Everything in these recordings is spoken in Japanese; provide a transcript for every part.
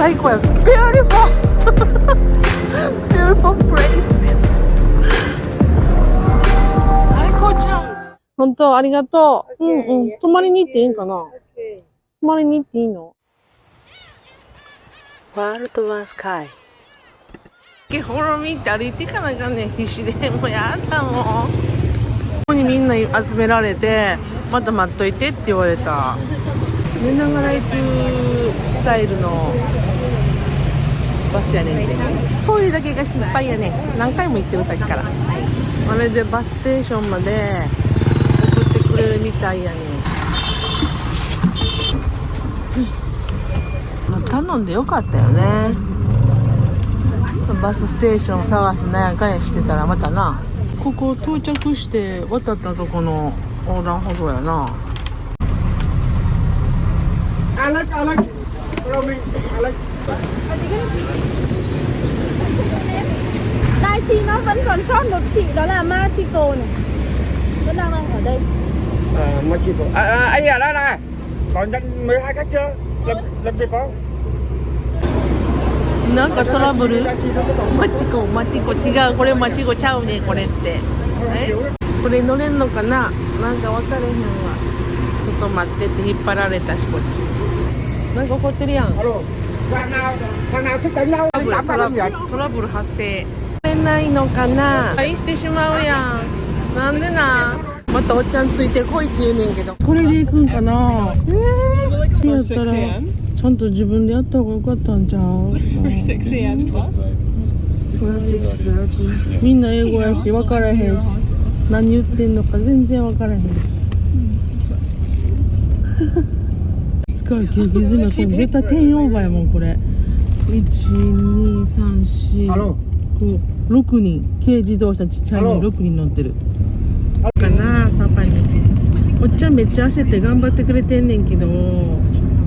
最高や。Beautiful Beautiful place。 最高ちゃん。本当ありがとう。うんうん。泊まりに行っていいんかな。泊まりに行っていいの？ワールドワンスカイ。ほろみって歩いていかなあかんねん、必死で。もうやだもん。ここにみんな集められて、また待っといてって言われた。寝ながら行くスタイルのバスやねんけど、トイレだけが心配やねん。何回も行ってるさっきから。あれでバスステーションまで送ってくれるみたいやねん。まあ、頼んでよかったよね。バスステーション探してなんやかんやしてたらまたな、ここ到着して渡ったとこの横断歩道やな。Đai chi nó vẫn còn sót một chị đó là Machiko này, vẫn đang ở đây. Machiko. Anh ở đây này. Có nhận 12 khách chưa? Làm gì có? なんかトラブル？マチコ違う、これマチコちゃうね、これって。これ乗れんのかな？なんか分かれへんわ。ちょっと待ってって引っ張られたし、こっち。なんか怒ってるやん。thằng nào thích đánh nhau? トラブル発生。乗れないのかな？行ってしまうやん。なんでな？またおっちゃんついてこいって言うねんけど。これで行くんかな？やったらちゃんと自分でやった方がよかったんちゃう？みんな英語やし分からへんし、何言ってんのか全然分からへんし。使う休憩済みはこれ絶対10オーバーやもんこれ。1,2,3,4,5,6人、軽自動車ちっちゃいのに6人乗ってるかな。サパにおっちゃんめっちゃ焦って頑張ってくれてんねんけど、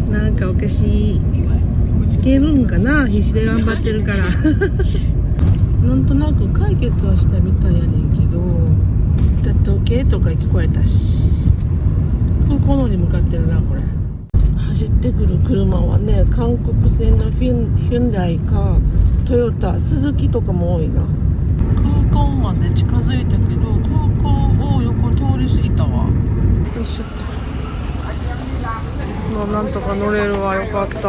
なんかおかしい。いけるんかな、必死で頑張ってるからなんとなく解決はしたみたいやねんけど、時計とか聞こえたし、空港の方に向かってるな。これ走ってくる車はね、韓国製のヒュンダイかトヨタ、スズキとかも多いな。空港まで近づいたけど、空港を横通り過ぎたわ。よいしょっと。まあ、なんとか乗れるわ。よかった。ここ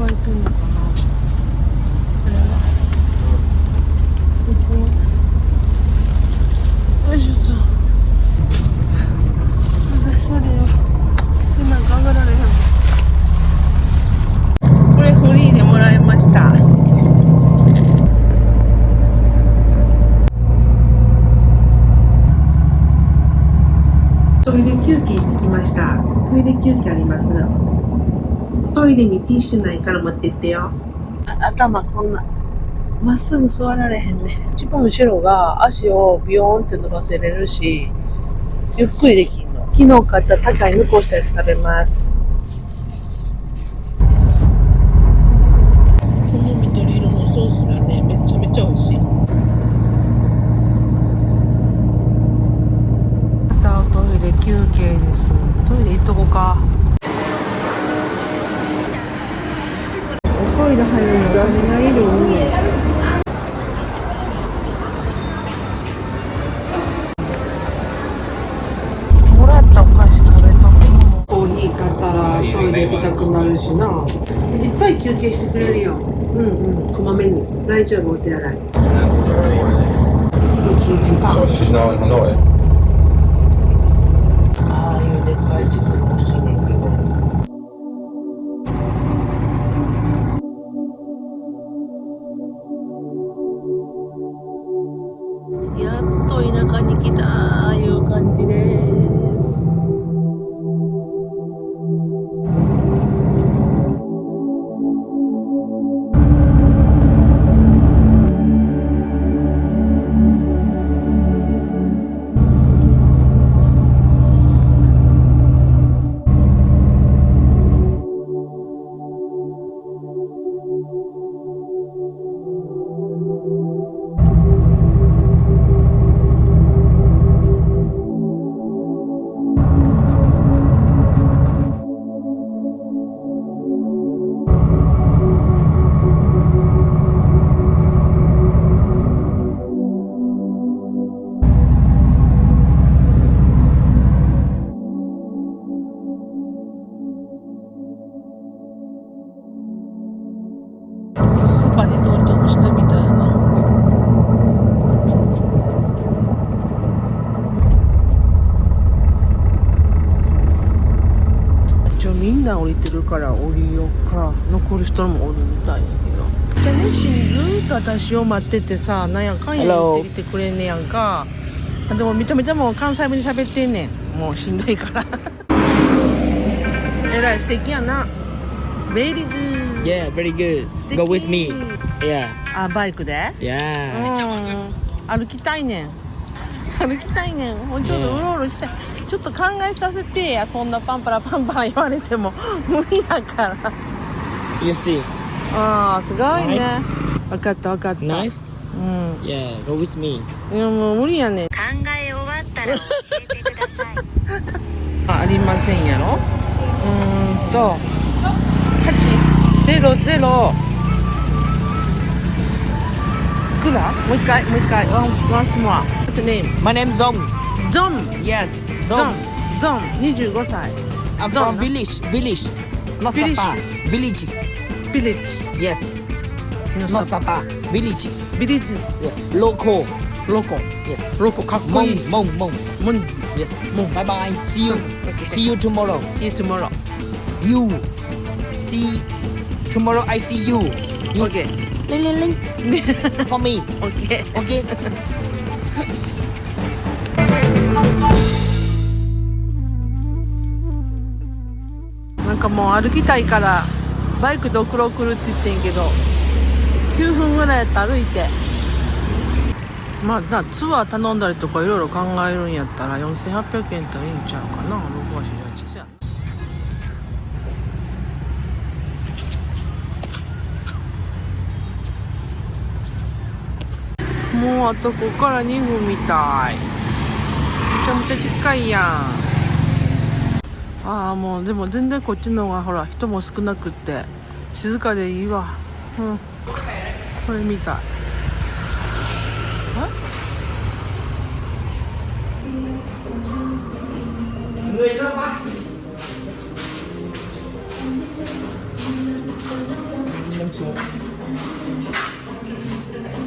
がいてんのかな。よいしょっと。私それよ。なんか上がられへん。これフリーでもらいました。トイレ休憩行ってきました。トイレ休憩あります。トイレにティッシュないから持ってってよ。頭こんなまっすぐ座られへんね。一番後ろが足をビヨーンって伸ばせれるし、ゆっくりできるの。昨日買った高い抜こしたやつ食べます。この緑色のソースがね、めちゃめちゃ美味しい。トイレ休憩です。トイレ行っとこうか。おトイレ入るのお金がいる。もらったお菓子食べとく。コーヒー買ったらトイレ行きたくなるしな。いっぱい休憩してくれるよ。こまめに。大丈夫、お手洗い。So she's now in Hanoi. ああいうでっかい地図欲しいねんけど。やっと田舎に来たいう感じです。みんな降りてるから降りようか。残る人もおるみたいやけど。じゃあね、しんずーっと私を待っててさ、なんやかんや言ってきてくれんねやんか。でもめちゃめちゃもう関西弁で喋ってんねん。もうしんどいからえらい素敵やな。ベリーグー。 Yeah, very good. 素敵。 Go with me. Yeah. あ、バイクで。 Yeah. 歩きたいねん。歩きたいねん。もうちょっとうろうろして、ちょっと考えさせてや。そんなパンパラパンパラ言われても無理やから。 You see. ああ、すごいね。分かった分かった。 Nice. うん。 Yeah, go with me. いやもう無理やねん。考え終わったら教えてください。ありませんやろ。800くらもう一回once more. What's the name? My name's Zong. ゾン Yes, ゾン Zong. ゾン25歳 I'm Zong, from village. Village. Not Village. Sapa. Village. ビレッジ Yes. Not Sapa. Village. ビレッジ Yeah. Local. ロコ Yes. ロコかっこいい Mong. もん Yes. Mong. Bye bye. See you. Okay. See you tomorrow. See you tomorrow. You. See. Tomorrow I see you. You. Okay. Ling ling ling. For me. Okay. Okay. なんかもう歩きたいからバイクで送ろう来るって言ってんけど9分ぐらいやったら歩いてまあツアー頼んだりとかいろいろ考えるんやったら4800円っていいんちゃうかな。6は48じゃもうあとここから2分みたい。めちゃめちゃ近いやん。ああもうでも全然こっちの方がほら人も少なくって静かでいいわ。うんこれみたい。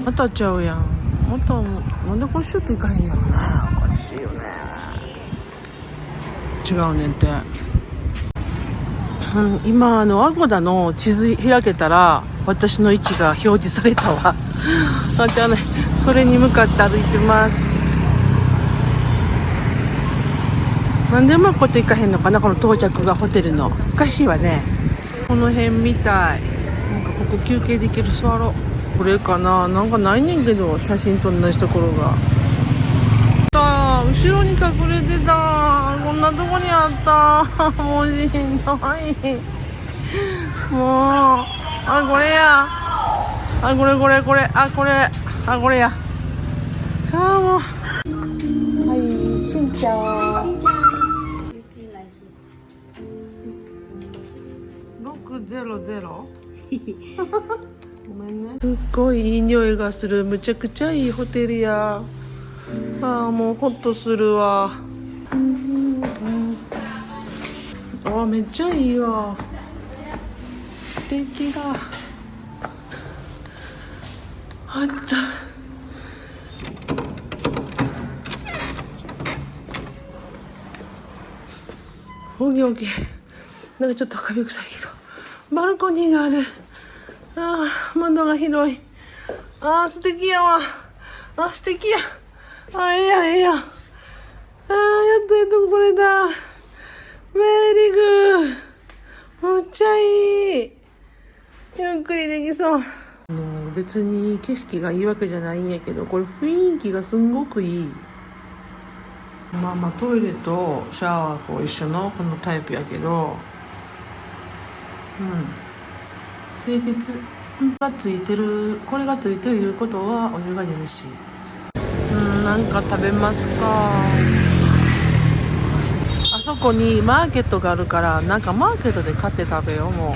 またちゃうやん。またなんでこれシュッといかへんやろね。おかしいよね。違うねんって、今アゴダの地図開けたら私の位置が表示されたわあじゃあねそれに向かって歩いてます。なんでうまくこといかへんのかなこの到着がホテルの。おかしいわね。この辺みたい。なんかここ休憩できる座ろう。これかななんかないねんけど写真と同じところが後ろに隠れてた。こんなとこにあったもうしんどい。もうこれやこれこれやもうはいしんちゃん600ごめんね。すっごいいい匂いがする。むちゃくちゃいいホテルや。もうホッとするわ。めっちゃいいわ。素敵だ。あった。オギオギ。なんかちょっと壁臭いけど。バルコニーがある。窓が広い。素敵やわ。素敵や。ええや。やっとこれだ。ベリーグー。むっちゃいい。ゆっくりできそう。別に景色がいいわけじゃないんやけど、これ雰囲気がすんごくいい。トイレとシャワー一緒のこのタイプやけど、清潔がついてる。これがついてるいうことはお湯が出るし。なんか食べますか。あそこにマーケットがあるからなんかマーケットで買って食べよう。もう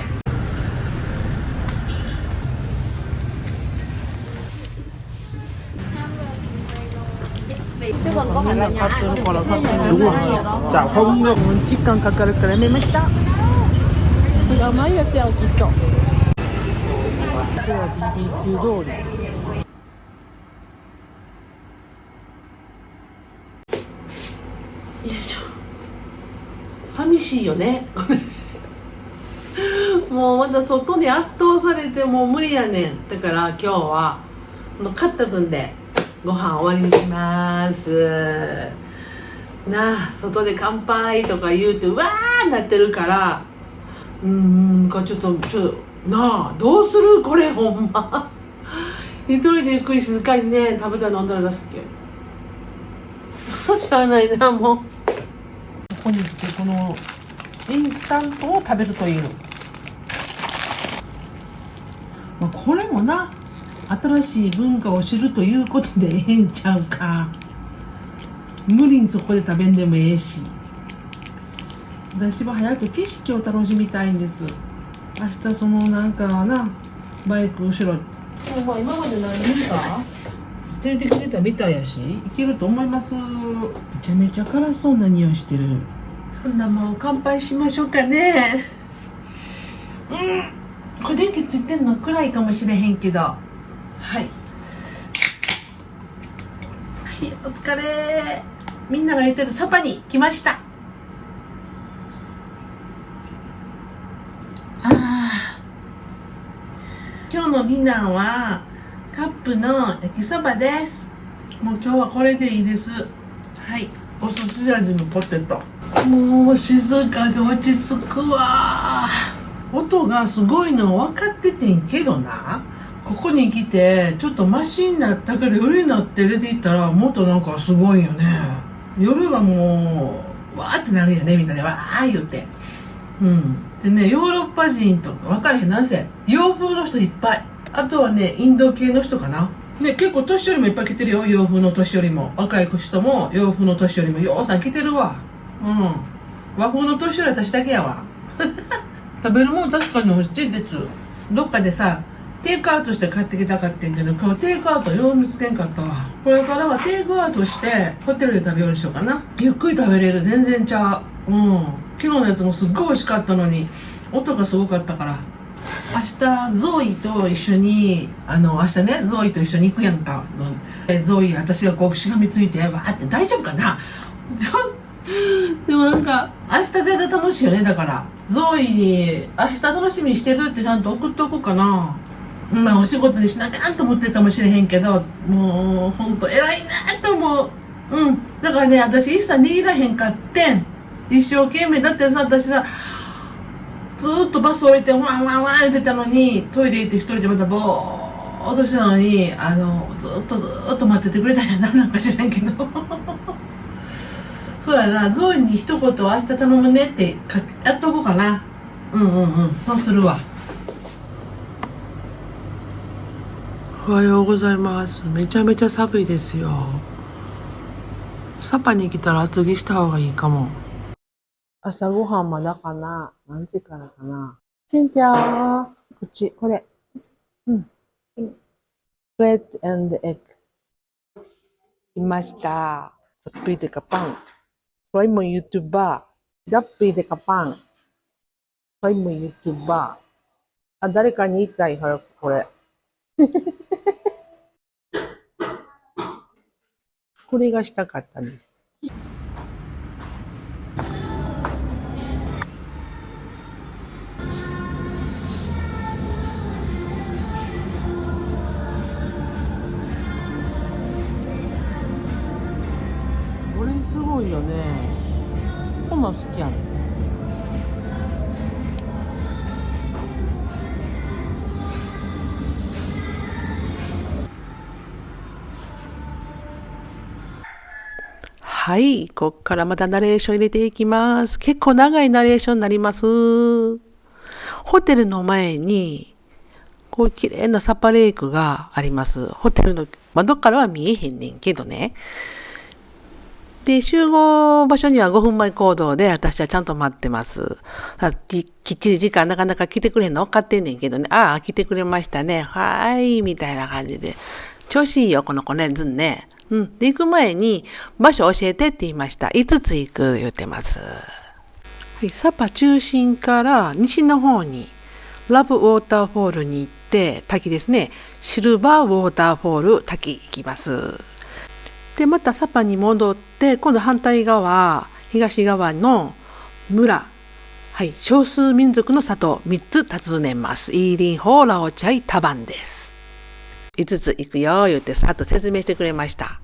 みんな買ってるから買ってみるわ。Chào không được. 時間かかるからやめました。甘いやつやんきっと。ここは BBQ 通り。よいしょ。寂しいよね。もうまだ外に圧倒されてもう無理やねん。だから今日は買った分でご飯終わりにします。なあ、外で乾杯とか言うてうわーなってるから、ちょっとなあ、どうするこれほんま。一人でゆっくり静かにね、食べたら飲んだらが好き。しゃあないな、もう。ここに来てこのインスタントを食べるという。まあ、これもな、新しい文化を知るということでええんちゃうか。無理にそこで食べんでもええし。私は早く景色を楽しみたいんです。明日そのなんかな、バイク後ろ。まあ今まで何人か連れてくれたみたいやし、いけると思います。めちゃめちゃ辛そうな匂いしてる。ほんなもう乾杯しましょうかね。これ電気ついてんの暗いかもしれへんけど。はい。はい、お疲れ。みんなが言ってるサパに来ました。今日のディナーはカップの焼きそばです。もう今日はこれでいいです。はい。お寿司味のポテト。もう静かで落ち着くわ。音がすごいの分かっててんけどな。ここに来てちょっとマシになったけど夜になって出ていったらもっとなんかすごいよね。夜がもうわーってなるよね、みんなでわー言うて。でね、ヨーロッパ人とか分かれへん、なんせ洋風の人いっぱい。あとはね、インド系の人かな。ね、結構年寄りもいっぱい来てるよ。洋風の年寄りも若い人も洋風の年寄りもようさん来てるわ。和風の年寄りは私だけやわ。食べるもん確かに美味しいです。どっかでさ、テイクアウトして買ってきたかってんけど、今日テイクアウトよう見つけんかったわ。これからはテイクアウトしてホテルで食べようにしようかな。ゆっくり食べれる。全然ちゃう。昨日のやつもすっごい美味しかったのに音がすごかったから。明日ゾーイと一緒に明日ね、ゾーイと一緒に行くやんか。ゾーイ、私がこうしがみついてわーって大丈夫かな。でもなんか明日絶対楽しいよね。だからゾーイに明日楽しみにしてるってちゃんと送っておこうかな。まあお仕事にしなきゃと思ってるかもしれへんけど、もうほんと偉いなと思う。だからね、私一切握らへんかってん。一生懸命だってさ、私さずーっとバス降りてワンワンワン言ってたのに、トイレ行って一人でまたボーっとしてたのに、ずーっと待っててくれたんやな。なんか知らんけど。そうやな、ゾーイに一言明日頼むねってやっとこうかな。そうするわ。おはようございます。めちゃめちゃ寒いですよ。サパに来たら厚着した方がいいかも。朝ごはんまだかな。何時からかな。ちんちゃー。こっち、これ。bread and egg。いました。Sepi de kapang. Soy mo YouTuber. Sepi de kapang. Soy mo YouTuber. 誰かに言いたい、これ。これがしたかったんです。これすごいよね。こんなん好きやね。はい、こっからまたナレーション入れていきます。結構長いナレーションになります。ホテルの前にこう綺麗なサパレイクがあります。ホテルの窓からは見えへんねんけどね。で、集合場所には5分前行動で私はちゃんと待ってます。きっちり時間なかなか来てくれんの分かってんねんけどね。ああ、来てくれましたね。はーい、みたいな感じで。調子いいよ、この子ね、ずんね。で、行く前に場所教えてって言いました。5つ行く言ってます。はい、サパ中心から西の方にラブウォーターフォールに行って滝ですね。シルバーウォーターフォール滝行きます。で、またサパに戻って今度反対側、東側の村、はい、少数民族の里3つ訪ねます。イーリンホーラオチャイタバンです。5つ行くよ言ってさっと説明してくれました。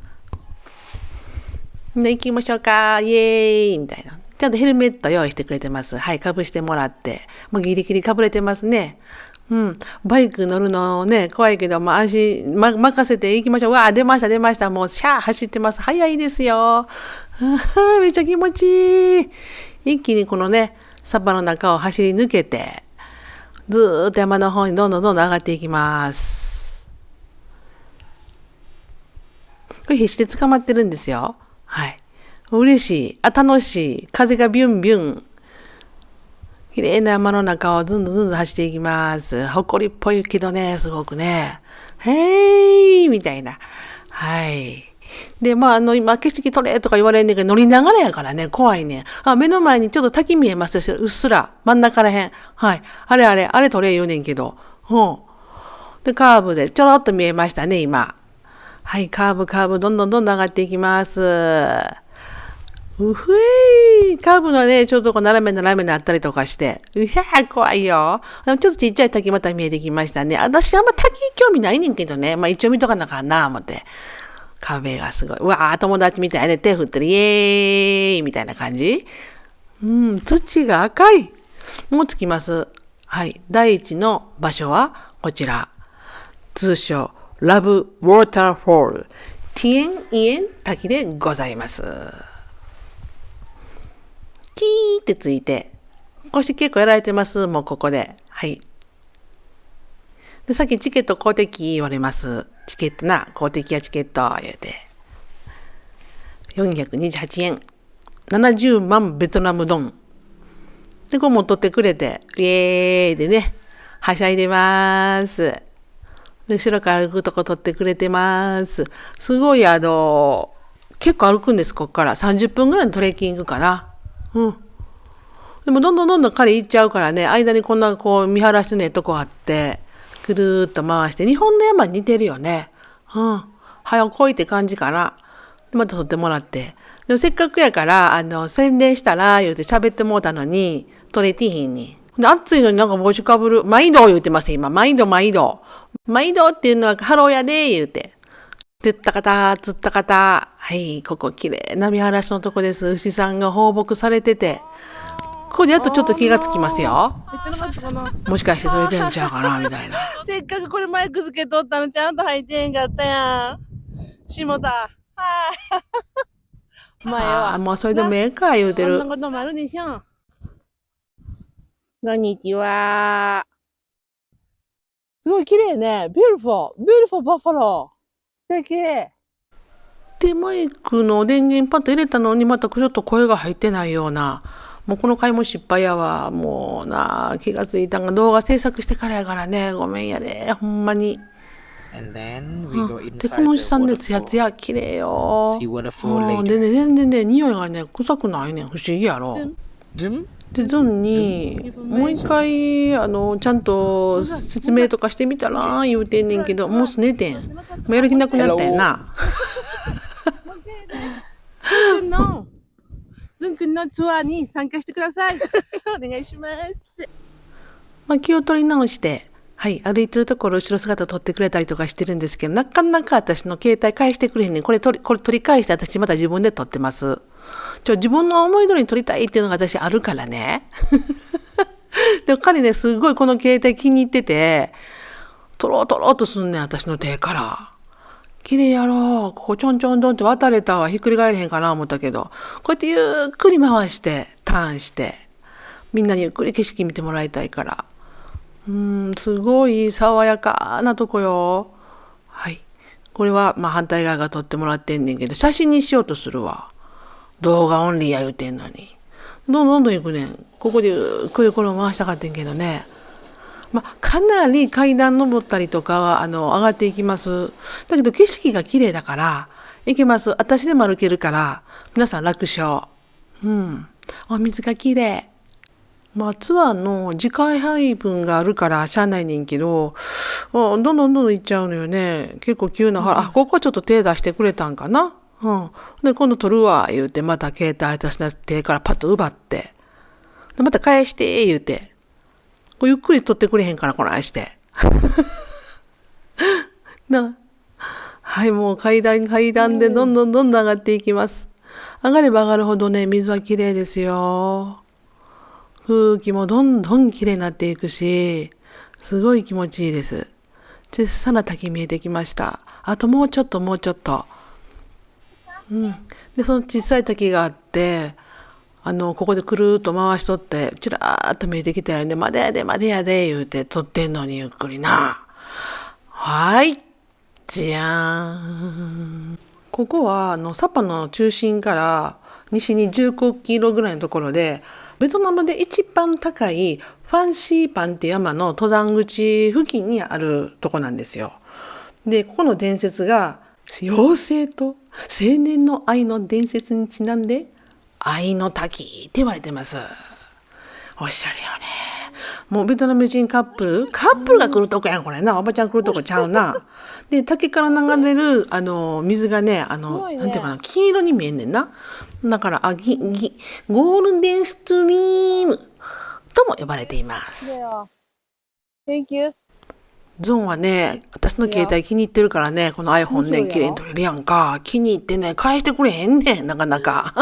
で、行きましょうか、イエーイみたいな。ちゃんとヘルメット用意してくれてます。はい、かぶしてもらって。もうギリギリかぶれてますね。うん。バイク乗るのね、怖いけど、まあ、任せて行きましょう。わあ、出ました。もう、シャー走ってます。早いですよ。めっちゃ気持ちいい。一気にこのね、サッパの中を走り抜けて、ずーっと山の方にどんどん上がっていきます。これ必死で捕まってるんですよ。はい。嬉しい。楽しい。風がビュンビュン。綺麗な山の中をずんずん走っていきます。埃っぽいけどね、すごくね。へーみたいな。はい。で、まあ、今、景色撮れとか言われんねんけど、乗りながらやからね、怖いね。目の前にちょっと滝見えますよ。うっすら。真ん中らへん。はい。あれ撮れ言うねんけど。で、カーブでちょろっと見えましたね、今。はい、カーブ、どんどん上がっていきます。うふいカーブのね、ちょっと斜めにあったりとかして。怖いよ。ちょっとちっちゃい滝また見えてきましたね。私あんま滝興味ないねんけどね。まあ一応見とかなあかんな、思って。壁がすごい。うわー、友達みたいね。手振ってる。イエーイみたいな感じ。土が赤い。もう着きます。はい。第一の場所はこちら。通称、ラブウォーターフォール。ティエンイエン滝でございます。キーってついて、腰結構やられてます。もうここで。はい。で、さっきチケット公的言われます。チケットな、公的やチケット言うて。428円。70万ベトナムドン。で、こうも取ってくれて、イエーイでね、はしゃいでます。で、後ろから歩くとこ取ってくれてます。すごい結構歩くんです、こっから。30分ぐらいのトレッキングかな。でもどんどん彼行っちゃうからね、間にこんな見晴らしのねとこあって、くるーっと回して、日本の山に似てるよね。早く来いって感じかな。でまた撮ってもらって。でもせっかくやから、宣伝したら、言うて喋ってもうたのに、撮れてひんに。で、暑いのになんか帽子かぶる。毎度言うてます、今。毎度。毎度っていうのはハローやで、言うて。釣った方。はい、ここ綺麗な見晴らしのとこです。牛さんが放牧されてて。ここでやっとちょっと気がつきますよ。もしかしてそれでんちゃうかなみたいな。せっかくこれマイク付けとったのちゃんと入ってへんかったやん。下田。前は。もうそれでもええか言うてる。こんなこともあるでしょ。こんにちは。すごい綺麗ね。beautifulバッファロー。素敵。で、マイクの電源パッと入れたのにまたちょっと声が入ってないような。もうこの回も失敗やわ。もうな、気がついたんが動画制作してからやからね。ごめんやで。ほんまに。で、この牛さんね、ツヤツヤ綺麗よ。でね、全然ね、匂いがね、臭くないねん。不思議やろ。で、ゾンに、もう一回、ちゃんと説明とかしてみたら、言うてんねんけど、もうすねてん。もうやる気なくなったやな。ズン君のツアーに参加してください。お願いします。まあ、気を取り直して、はい、歩いてるところ後ろ姿撮ってくれたりとかしてるんですけど、なかなか私の携帯返してくれへんねん。これ取り返して私また自分で撮ってます。自分の思い通りに撮りたいっていうのが私あるからね。でも彼ね、すごいこの携帯気に入ってて、撮ろうとすんねん、私の手から。綺麗やろ。ここちょんちょんどんって渡れたわ。ひっくり返れへんかな思ったけど。こうやってゆっくり回して、ターンして、みんなにゆっくり景色見てもらいたいから。すごい爽やかなとこよ。はい。これは、まあ反対側が撮ってもらってんねんけど、写真にしようとするわ。動画オンリーや言うてんのに。どんどん行くねん。ここでゆっくりこれを回したかったんけどね。まあ、かなり階段登ったりとかは、上がっていきます。だけど景色が綺麗だから、行けます。私でも歩けるから、皆さん楽勝。お水が綺麗。まあ、ツアーの次回配分があるからしゃあないねんけど、どんどん行っちゃうのよね。結構急な、ここはちょっと手出してくれたんかな。で、今度撮るわ、言うて、また携帯私の手からパッと奪って。でまた返して、言うて。こうゆっくり取ってくれへんかな、この愛して。な。はい、もう階段でどんどん上がっていきます。上がれば上がるほどね、水は綺麗ですよ。空気もどんどん綺麗になっていくし、すごい気持ちいいです。小さな滝見えてきました。あともうちょっと。うん。で、その小さい滝があって、ここでくるーっと回しとって、ちらーっと見えてきたよね。まだやで、言うて、撮ってんのにゆっくりな。はい。じゃーん。ここは、サパの中心から西に15キロぐらいのところで、ベトナムで一番高いファンシーパンって山の登山口付近にあるとこなんですよ。で、ここの伝説が、妖精と青年の愛の伝説にちなんで、愛の滝って言われてます。おしゃれよね。もうベトナム人カップルが来るとこやん、これな。おばちゃん来るとこちゃうな。で、滝から流れる、水がね、なんていうかな、黄色に見えんねんな。だから、ゴールデンストリームとも呼ばれています。Thank you. ゾンはね、私の携帯気に入ってるからね、この iPhone ね、綺麗に撮れるやんか。気に入ってね、返してくれへんねん、なかなか。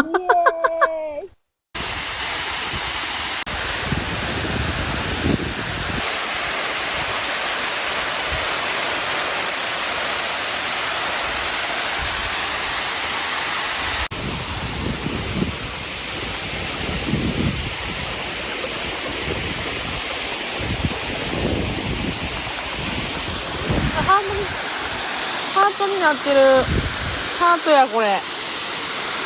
ハートになってる。ハートや、これ。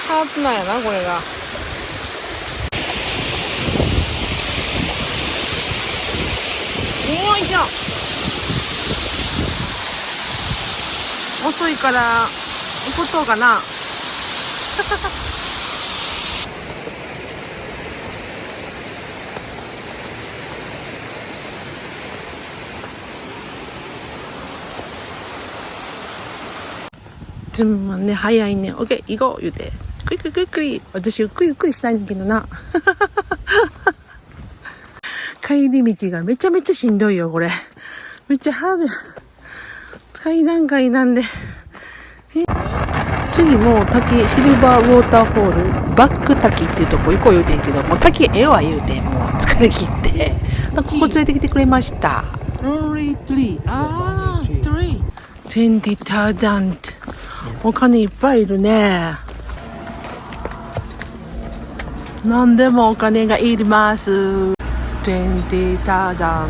ハートなんやな、これが。おーい、じゃん。遅いから、怒っとうかな。ね、早いね。オッケー、行こう、言うて。ゆっくり。私、ゆっくりしたいんだけどな。帰り道がめちゃめちゃしんどいよ、これ。めっちゃハードや。階段で。次も滝、シルバーウォーターホール、バック滝っていうとこ行こう言うてんけど、もう滝ええわ言うて、もう疲れ切って。ここ連れてきてくれました。3 20,000 お金いっぱいいるね。何でもお金がいります。20,000。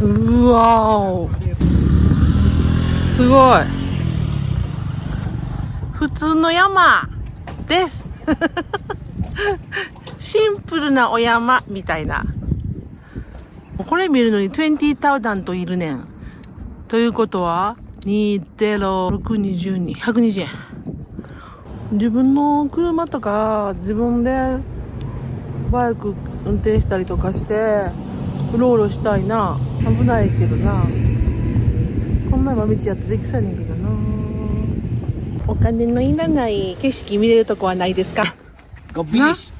うわー、すごい。普通の山です。シンプルなお山みたいな。これ見るのに20,000といるねん。ということは、20,620、120円。自分の車とか、自分でバイク運転したりとかして、うろうろしたいな。危ないけどな。こんな山道やってできそうやねんけどな。お金のいらない景色見れるとこはないですか？ Go village.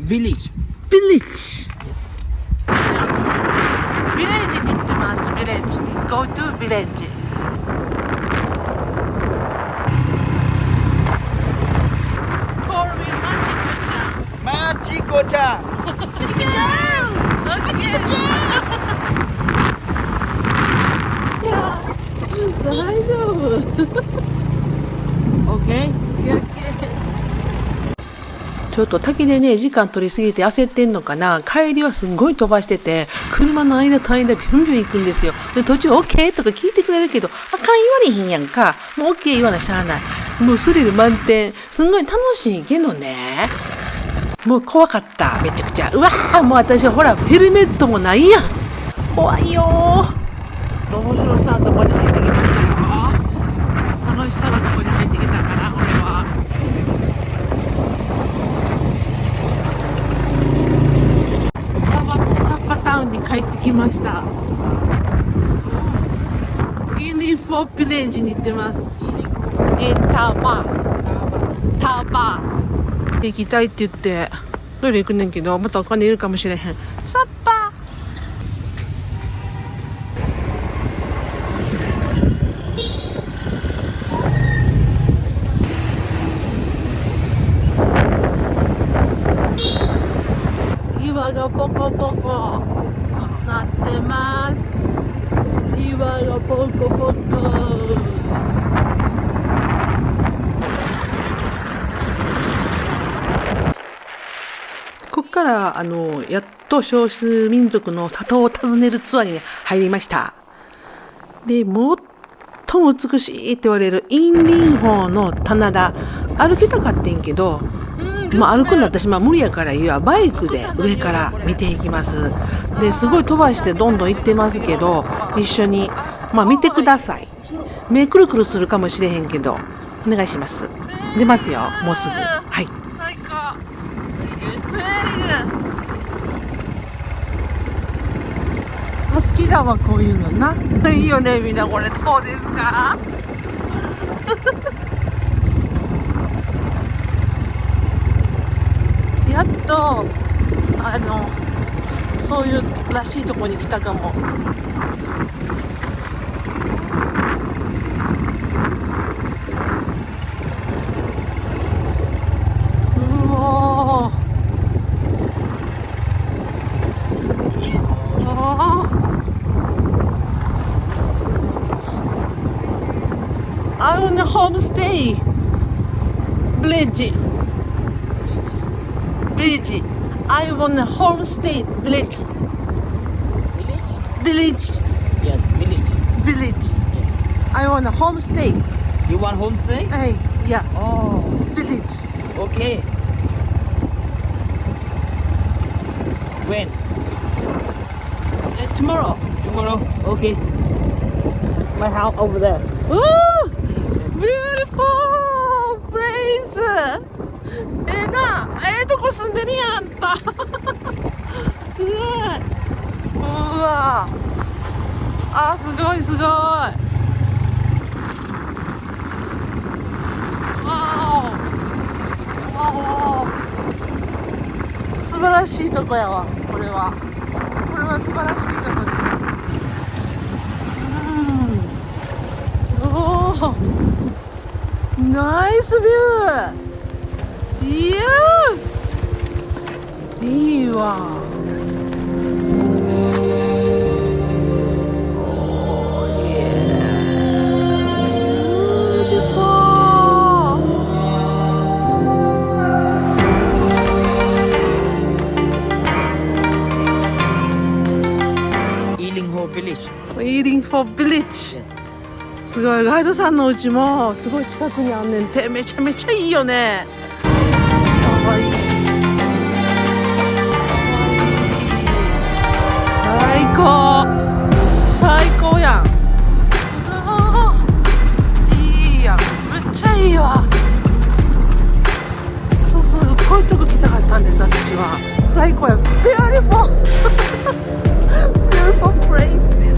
Village. ビレッジ。ビレッジに行ってます。ビレッジに。Go to ビレッジ。Call me マチコちゃん。マチコちゃん。マチコちゃん。マチコちゃん。いや、大丈夫。Okay. ちょっと滝でね、時間取りすぎて焦ってんのかな。帰りはすんごい飛ばしてて、車の間と間ビュンビュン行くんですよ。で、途中 OK とか聞いてくれるけど、あかん言われへんやんか。もう OK 言わなしゃあない。もうスリル満点。すんごい楽しいけどね。もう怖かった。めちゃくちゃ。うわー、もう私ほら、ヘルメットもないやん。怖いよー。面白そうなとこに入ってきましたよ。楽しそうなとこに入ってきたかな、これは。サッパタウンに帰ってきました。ユニフォービレッジに行ってます。タバ。行きたいって言ってトイレ行くねんけど、またお金いるかもしれへん。サッパ岩がポコポコなってます。岩がポコポコ。ここからやっと少数民族の里を訪ねるツアーに入りました。で、最も美しいって言われるインディンホの棚田、歩きたかってんけど、歩くんだ私無理やから言うわ、バイクで上から見ていきます。ですごい飛ばしてどんどん行ってますけど、一緒に見てください。目くるくるするかもしれへんけどお願いします。出ますよ、もうすぐ。はい、最高。好きだわこういうのな。いいよね、みんな。これどうですか？やっとそういうらしいとこに来たかも。うおー、I'm on a homestay village. I'm on a homestay village. Yes, village. I want a homestay. You want homestay? Hey, yeah, Oh, village. okay. When? Tomorrow. Tomorrow? Okay. My house over there. Ooh, beautiful place. とこ住んでるやんた。すごい。うわ。すごいすごい。素晴らしいとこやわ。これは素晴らしいとこです。ナイスビュー。いやー、いいわ。Waiting for village。すごい、ガイドさんのお家もすごい近くにあんねんて。めちゃめちゃいいよね。かわいい。最高。最高やん。いいやん。めっちゃいいわ。そうそう、こういうとこ来たかったんです、私は。最高や。Beautiful Beautiful places。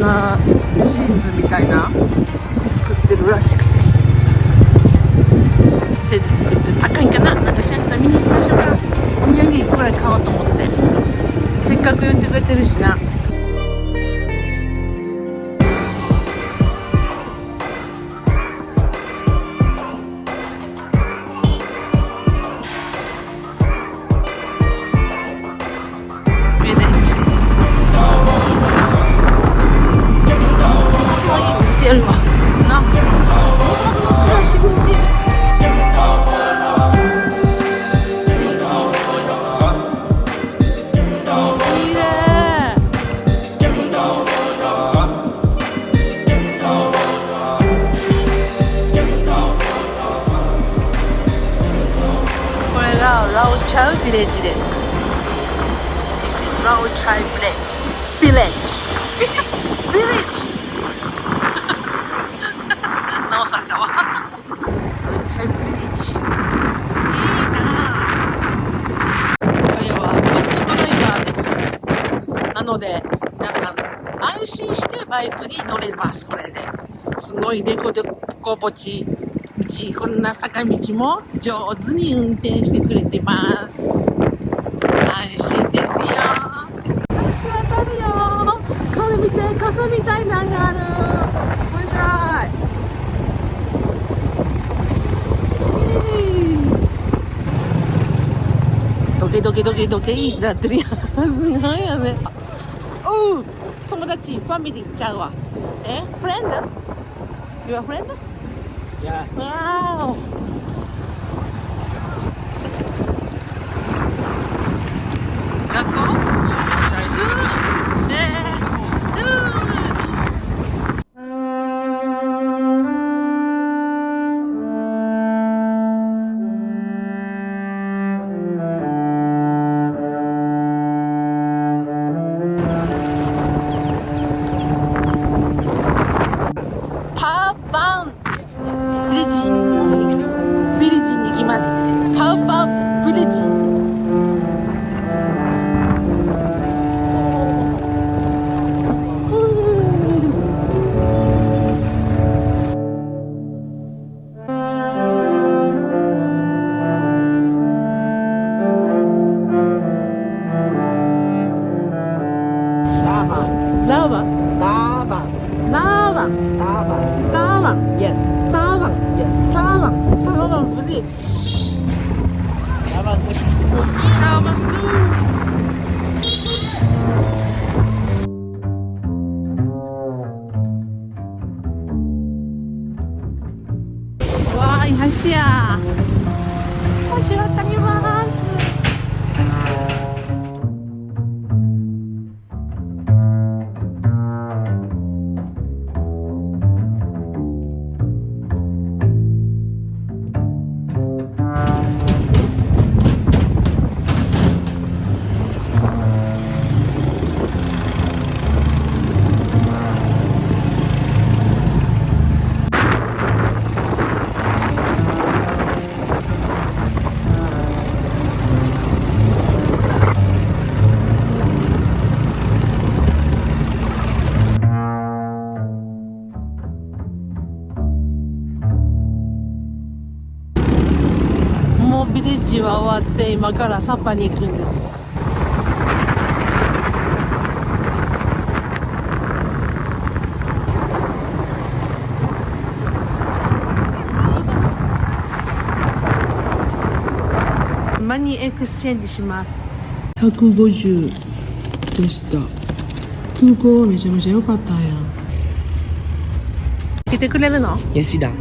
なシーツみたいな作ってるらしくて、手で作って高いんかな、なんかしなくて見に行きましょうか。お土産1個ぐらい買おうと思って、せっかく言ってくれてるしな。やるわな、日本の暮らしに似てる。いいね。これがラオチャウビレッジです。This is ラオチャウビレッジ。ビレッジ。ビレッジ。直されたわ。めっちゃビレッジ。いいな。これはグッドドライバーです。なので皆さん安心してバイクに乗れます。これですごいデコぼちこんな坂道も上手に運転してくれてます。安心ですよ。橋渡るよ。これ見て、傘みたいなのがある。面白い。ドキになってるやん。すごいよね。おう、友達、ファミリーちゃうわ。フレンド Your friend? Yeah. Wow. 学校？スクール？スクール。パーバンビレッジに行きます。パーバンビレッジ。わーい、橋や。橋渡ります。ビレッジは終わって今からサッパに行くんです。マニーエクスチェンジします。150でした。空港はめちゃめちゃ良かったんや。来てくれるの？ Yes, Sida.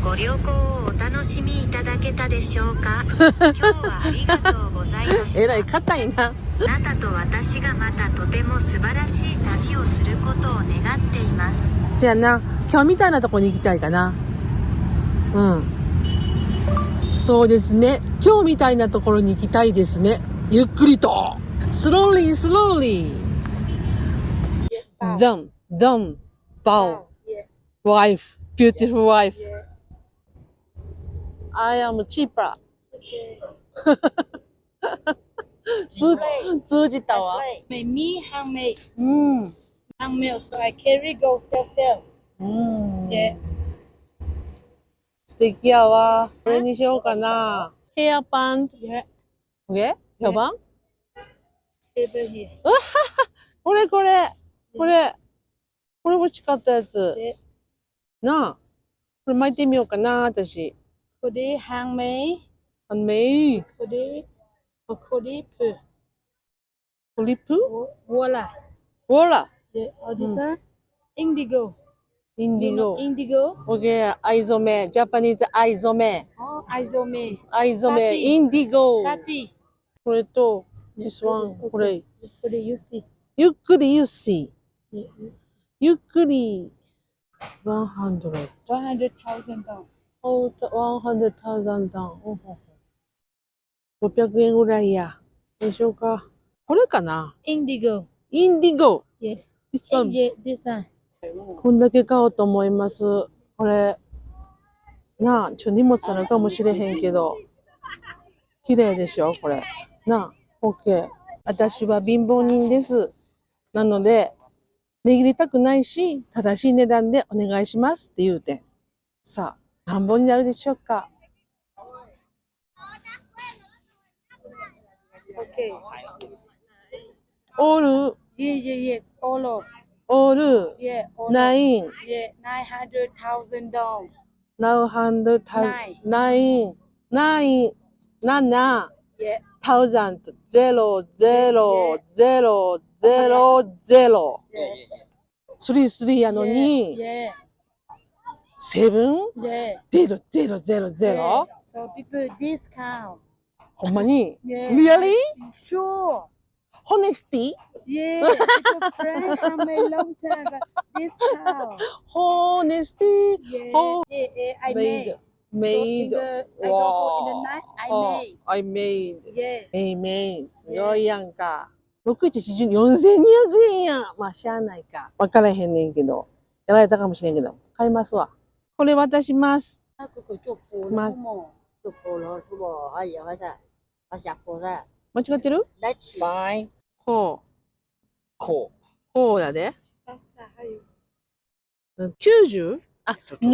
ご旅行をお楽しみいただけたでしょうか。今日はありがとうございました。えらい硬いな。あなたと私がまたとても素晴らしい旅をすることを願っています。せやな、今日みたいなとこに行きたいかな。うん。そうですね。今日みたいなところに行きたいですね。ゆっくりと。スローリー、スローリー。ドン、ドン、バオ。wife, beautiful wife. I am cheaper. 通じたわ。 Made me handmade. うん。 Handmade. So I carry go sell. うん。 Yeah. 素敵やわ。これにしようかな。ヘアパン。 Yeah. これヘアパン Table here. これこれ。これ。これ欲しかったやつ。 Yeah. なあ。これ巻いてみようかな、私。 Kodi handmade. あのめい。 Kodi. Kodi pu. トリップ Voila. ほら。 Yeah. Oh, this one. Indigo. インデ You ィ know ゴ。 indigo? オッケー。藍染め。ジャパニーズ藍染め。 Oh, aizome. 藍染め。 Tati インディゴ。 Tati. これと、this one。これ。 Kodi, you see. ゆっくり you see。 Yeah, you see. ゆっくり。100。 100,000 down. 100,000 down。600円ぐらいや。どうしようか。これかな Indigo. インディゴ。 Yeah. This one Yeah, this one. こんだけ買おうと思います。これ。なあ、荷物あるかもしれへんけど。綺麗でしょこれ。なあ、OK。私は貧乏人です。なので、値切りたくないし、正しい値段でお願いしますって言うて。さあ、何本になるでしょうか。Okay. オール、 Yeah. Yes. All of. オール、 Yeah. All ナ of. イン、 Yeah. 900,000 down. ナウハンドタズ、ナイン、ナイン、7、 Yeah. タウザンド、ゼロ、ゼロ、ゼロ、ゼロ、ゼロ。スリースリーやのに、 Yeah. セブン、 Yeah. ゼロ、ゼロ、ゼロ、ゼ Yeah. ロ。 So people discount. ほんまに Yeah. Really? Sure. Honesty? Yeah. People friend how many long time discount. Honesty? Yeah. Oh. Yeah. I Made. made. Made. So I don't go in the night. I made. I made. Yeah. Amen. すごいやんか。6140、4200円やん。まあ、しゃあないか。わからへんねんけど。やられたかもしれんけど。買いますわ。これ渡します。ま、間違ってる Fine. こう。ここうやで。90? あ、9! う。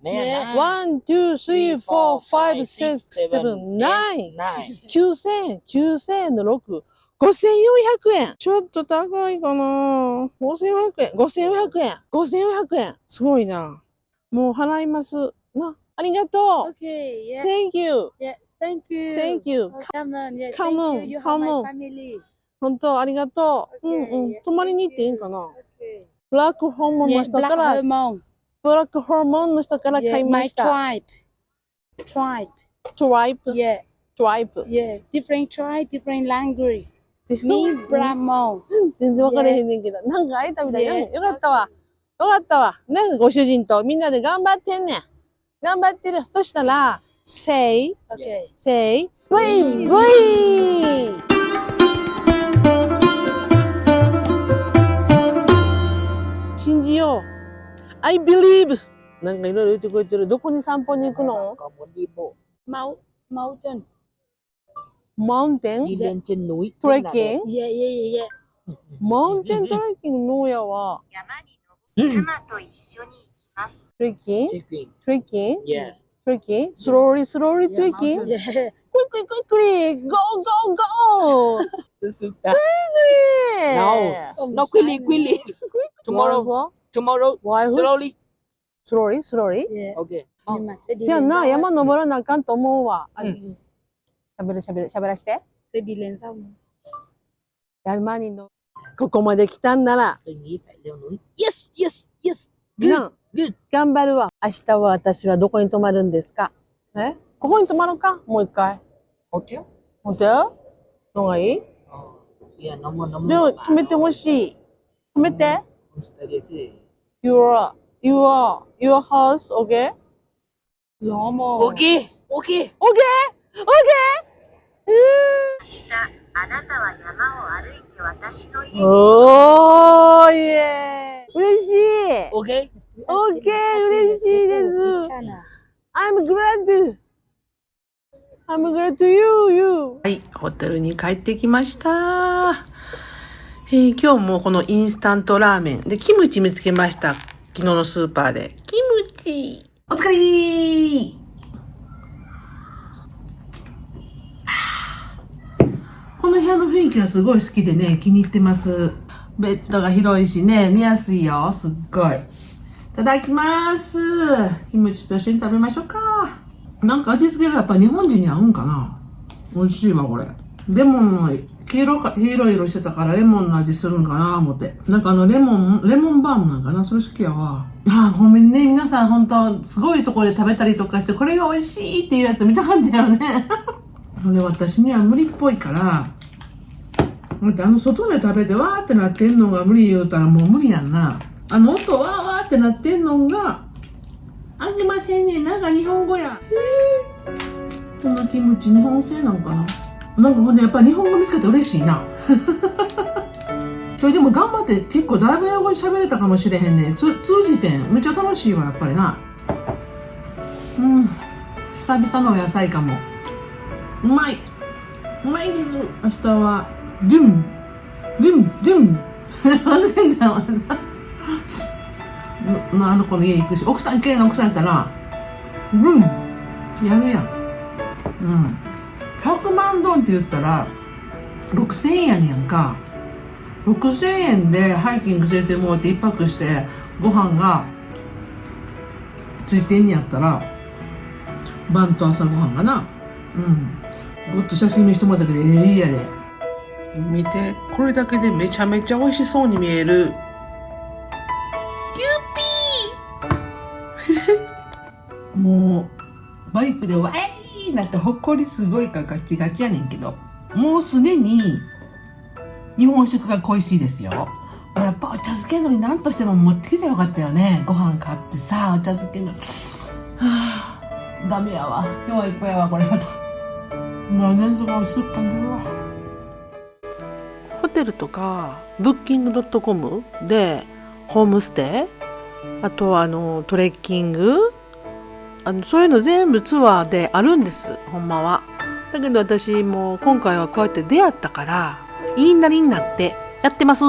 ねえ。 1, 2, 3, 4, 5, 6, 7, 9! 9000、9000円の6。5400円。ちょっと高いかな。5400円。5400円。5400円。すごいな。もう払います。な。ありがとう。 Okay. Yeah. Thank you. Yeah. Thank you. Thank you. Come on. Yeah. Come on, Thank you. You have come my on. family. 本当ありがとう。 Okay, うんうん。 yeah, 泊まりに行っていいんかな。 Okay. ブラックホルモンの Yeah. 人 Black から、 hormone. ブラックホルモンの人から買 Yeah. いま My した。 tribe. Tribe. トライプ。 Yeah. トライプ。 Yeah. Different tribe. Different language. Me Brahmo. 全然分からへんねんけど、なんか会えたみたい。 Yeah. うんよかったわ。よかったわ。ね、ご主人とみんなで頑張ってんねん。頑張ってる。そしたら、say, Okay. say, brave, brave! 信じよう。I believe! なんかいろいろ言ってくれてる。どこに散歩に行くの Có muốn đi bộ, Mountain. Mountain? đi lên trên núi. Rất là đẹp. Trekking? Yeah. Yeah. Mountain trekking のやわ。山に登る妻と一緒に行きます。 Trekking? Trekking. Trekking? Yes. Trekking? Slowly, slowly trekking? Yeah. Yeah. Quickly, quickly! Go, go, go! Suta. Quickly! No. No, quickly, quickly. Tomorrow. What? Tomorrow. Why? Slowly. Slowly, slowly? Yeah. Okay. You must say じゃあな、 Dylan 山登らなあかんと思うわ。うんしゃべらして。 Say Dylan sao? 山にの、ここまで来たんなら、 Tôi nghĩ phải leo núi. Yes, yes, yes. な Good, good. 頑張るわ。明日は私はどこに泊まるんですか？ここに泊まるか？もう一回。 Hotel? ホテルのがいい？ Yeah, nó mà でも、泊めてほしい。泊めて。 homestay đấy chứ. Your house, okay? Lomo. Okay, okay. Okay? Okay? 明日、あなたは山を歩いて私の家におーいえ嬉しい Okay. OK 嬉しいです I'm glad I'm glad to you. はい、ホテルに帰ってきました。今日もこのインスタントラーメンでキムチ見つけました。昨日のスーパーで。キムチお疲れー。この部屋の雰囲気がすごい好きでね、気に入ってます。ベッドが広いしね、寝やすいよ。すっごい。いただきます。キムチと一緒に食べましょうか。なんか味付けがやっぱ日本人に合うんかな。美味しいわ、これ。レモンの黄色い色してたからレモンの味するんかな思って。なんかレモンバームなんかな。それ好きやわ。ごめんね。皆さん本当すごいところで食べたりとかして、これが美味しいっていうやつ見たかったよね。これ私には無理っぽいから、外で食べてわーってなってんのが無理言うたらもう無理やんな。音わーわーってなってんのが、あげませんね。なんか日本語や。このキムチ日本製なのかな。なんかほんでやっぱ日本語見つけて嬉しいな。それでも頑張って結構だいぶ英語で喋れたかもしれへんね。通じてん。めっちゃ楽しいわ、やっぱりな。久々のお野菜かも。うまいです。明日は、ドゥン。忘れたわな。あの子の家行くし、綺麗な奥さんやったら、やるやん。100万ドンって言ったら、6000円やねんやんか。6000円でハイキング連れてもらって一泊して、ご飯がついてんねやったら、晩と朝ご飯がな。もっと写真見してもらったけど、いいやで。見て、これだけでめちゃめちゃ美味しそうに見える。キューピーもう、バイクでワイーなってほっこりすごいからガチガチやねんけど、もうすでに日本食が恋しいですよ。やっぱお茶漬けのに何としても持ってきてよかったよね。ご飯買ってさ、お茶漬けの。ダメやわ。今日は一個やわ、これまた。何そこスーパーだわ。ホテルとかブッキング .com でホームステイ、あとはトレッキング、そういうの全部ツアーであるんです、ほんまは。だけど私も今回はこうやって出会ったから言いなりになってやってます。